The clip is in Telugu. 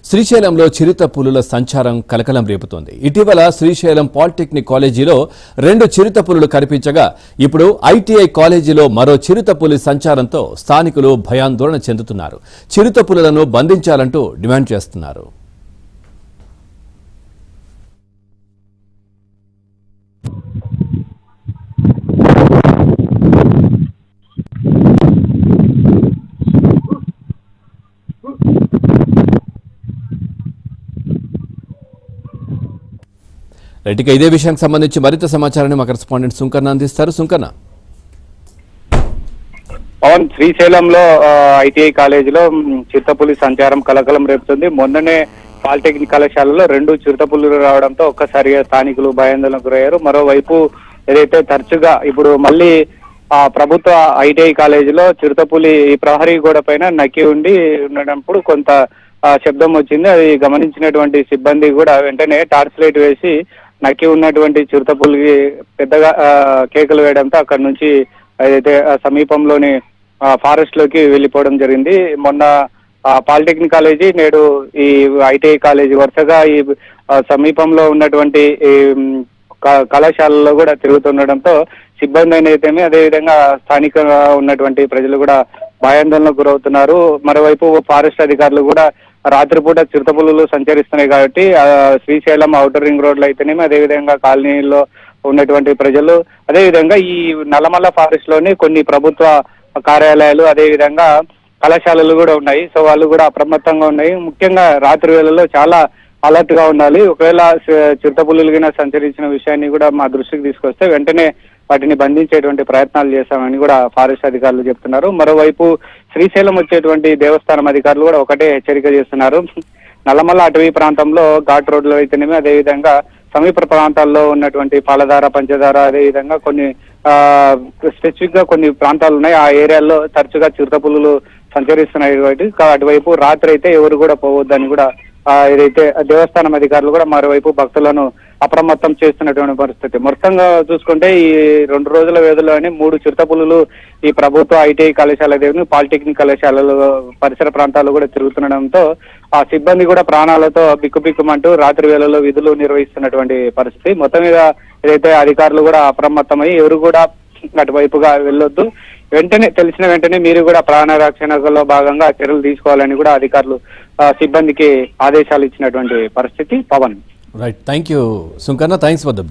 శ్రీశైలంలో చిరుత పులుల సంచారం కలకలం రేపుతోంది. ఇటీవల శ్రీశైలం పాలిటెక్నిక్ కాలేజీలో 2 చిరుత పులులు కనిపించగా ఇప్పుడు ఐటీఐ కాలేజీలో మరో చిరుత పులి సంచారంతో స్థానికులు భయాందోళన చెందుతున్నారు. చిరుత పులులను బంధించాలంటూ డిమాండ్ చేస్తున్నారు. రైట్గా ఇదే విషయానికి సంబంధించి మరింత సమాచారాన్ని మా కరెస్పాండెంట్ సుంకన్న అందిస్తారు. సుంకన్న, పవన్, శ్రీశైలంలో ఐటీఐ కాలేజీలో చిరుతపులి సంచారం కలకలం రేపుతుంది. మొన్ననే పాలిటెక్నిక్ కళాశాలలో 2 చిరుతపులులు రావడంతో ఒక్కసారిగా స్థానికులు భయాందోళనకు గురయ్యారు. మరోవైపు ఏదైతే తరచుగా ఇప్పుడు మళ్ళీ ప్రభుత్వ ఐటీఐ కాలేజీలో చిరుతపులి ఈ ప్రహరీ గోడ పైన నక్కి ఉండడంప్పుడు కొంత శబ్దం వచ్చింది. అది గమనించినటువంటి సిబ్బంది కూడా వెంటనే టార్చ్ లైట్ వేసి నక్కి ఉన్నటువంటి చిరుతపులికి పెద్దగా కేకలు వేయడంతో అక్కడి నుంచి ఏదైతే సమీపంలోని ఫారెస్ట్ లోకి వెళ్ళిపోవడం జరిగింది. మొన్న పాలిటెక్నిక్ కాలేజీ, నేడు ఈ ఐటీఐ కాలేజీ వరుసగా ఈ సమీపంలో ఉన్నటువంటి కళాశాలలో కూడా తిరుగుతుండడంతో సిబ్బంది అయితేనే అదేవిధంగా స్థానికంగా ఉన్నటువంటి ప్రజలు కూడా భయాందోళనకు గురవుతున్నారు. మరోవైపు ఫారెస్ట్ అధికారులు కూడా రాత్రిపూట చిరుతపులులు సంచరిస్తున్నాయి కాబట్టి శ్రీశైలం ఔటర్ రింగ్ రోడ్లు అయితేనేమి, అదేవిధంగా కాలనీలో ఉన్నటువంటి ప్రజలు, అదేవిధంగా ఈ నల్లమల్ల ఫారెస్ట్ లోని కొన్ని ప్రభుత్వ కార్యాలయాలు, అదేవిధంగా కళాశాలలు కూడా ఉన్నాయి. సో వాళ్ళు కూడా అప్రమత్తంగా ఉన్నాయి. ముఖ్యంగా రాత్రి వేళల్లో చాలా అలర్ట్ గా ఉండాలి. ఒకవేళ చిరుతపులులుగా సంచరించిన విషయాన్ని కూడా మా దృష్టికి తీసుకొస్తే వెంటనే వాటిని బంధించేటువంటి ప్రయత్నాలు చేశామని కూడా ఫారెస్ట్ అధికారులు చెప్తున్నారు. మరోవైపు శ్రీశైలం వచ్చేటువంటి దేవస్థానం అధికారులు కూడా ఒకటే హెచ్చరిక చేస్తున్నారు. నల్లమల్ల అటవీ ప్రాంతంలో ఘాట్ రోడ్లు అయితేనేమి, అదేవిధంగా సమీప ప్రాంతాల్లో ఉన్నటువంటి పాలధార, పంచదార, అదేవిధంగా కొన్ని స్పెసిఫిక్ గా కొన్ని ప్రాంతాలు ఉన్నాయి. ఆ ఏరియాల్లో తరచుగా చిరుతపులులు సంచరిస్తున్నాయి కాబట్టి అటువైపు రాత్రి అయితే ఎవరు కూడా పోవద్దని కూడా ఏదైతే దేవస్థానం అధికారులు కూడా మరోవైపు భక్తులను అప్రమత్తం చేస్తున్నటువంటి పరిస్థితి. మొత్తంగా చూసుకుంటే ఈ 2 రోజుల వ్యవధిలోనే 3 చిరుతపులులు ఈ ప్రభుత్వ ఐటీఐ కళాశాల దేవుని పాలిటెక్నిక్ కళాశాలలో పరిసర ప్రాంతాలు కూడా తిరుగుతుండడంతో ఆ సిబ్బంది కూడా ప్రాణాలతో బిక్కుబిక్కుమంటూ రాత్రి వేళల్లో విధులు నిర్వహిస్తున్నటువంటి పరిస్థితి. మొత్తం మీద ఏదైతే అధికారులు కూడా అప్రమత్తమై ఎవరు కూడా అటువైపుగా వెళ్ళొద్దు, వెంటనే తెలిసిన వెంటనే మీరు కూడా ప్రాణ రక్షణలో భాగంగా చర్యలు తీసుకోవాలని కూడా అధికారులు సిబ్బందికి ఆదేశాలు ఇచ్చినటువంటి పరిస్థితి. Pawan, right, thank you Sunkanna, thanks for the